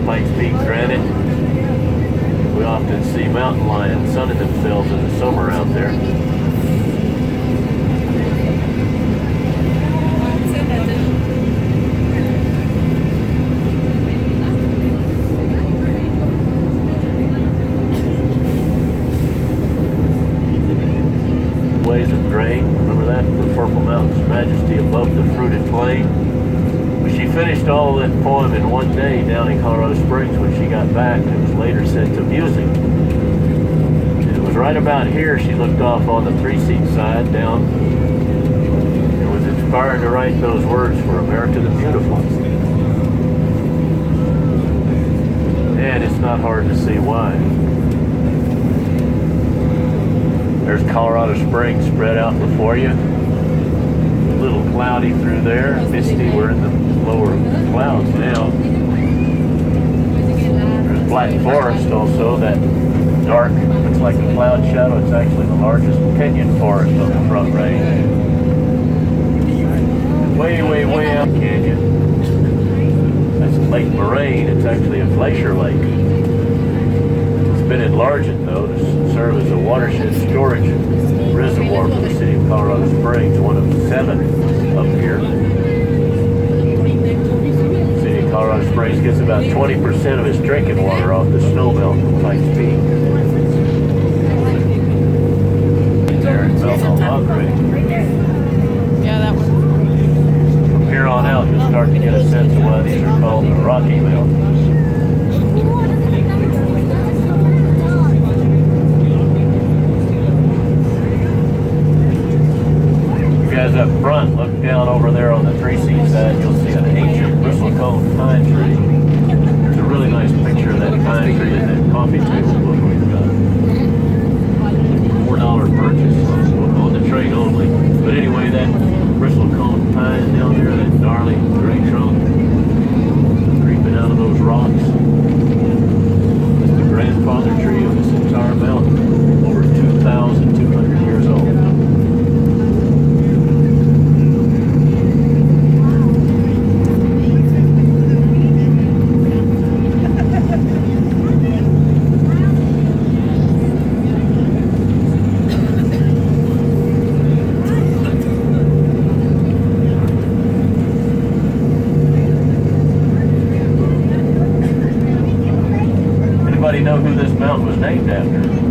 Pikes Peak granite. We often see mountain lions sunning themselves in the summer out there. Ways of grain, remember that? The Purple Mountain's majesty above the fruited plain. But she finished all that poem in one day down in Colorado Springs when she got back, and it was later set to music. And it was right about here she looked off on the three-seat side down and was inspired to write those words for America the Beautiful. And it's not hard to see why. There's Colorado Springs spread out before you. A little cloudy through there, misty. We're in the lower clouds now. There's Black Forest also, that dark, looks like a cloud shadow. It's actually the largest pinyon forest on the front range. Way, way, way out canyon. That's Lake Moraine. It's actually a glacier lake. It's been enlarged though to serve as a watershed storage reservoir for the city of Colorado Springs, one of 7 up here. The city of Colorado Springs gets about 20% of its drinking water off the snowmelt from Pikes Peak. There in Mount Almagre. Yeah, that one. From here on out, you'll start to get a sense of why these are called the Rocky Mountains. Guys up front, look down over there on the three-seat side, you'll see an ancient bristlecone pine tree. There's a really nice picture of that pine tree in that coffee table book we've got. $4 purchase on the train only. But anyway, that bristlecone pine down there, that gnarly gray trunk creeping out of those rocks. It's the grandfather tree of this entire mountain, over 2,200 years old. Anybody know who this mountain was named after?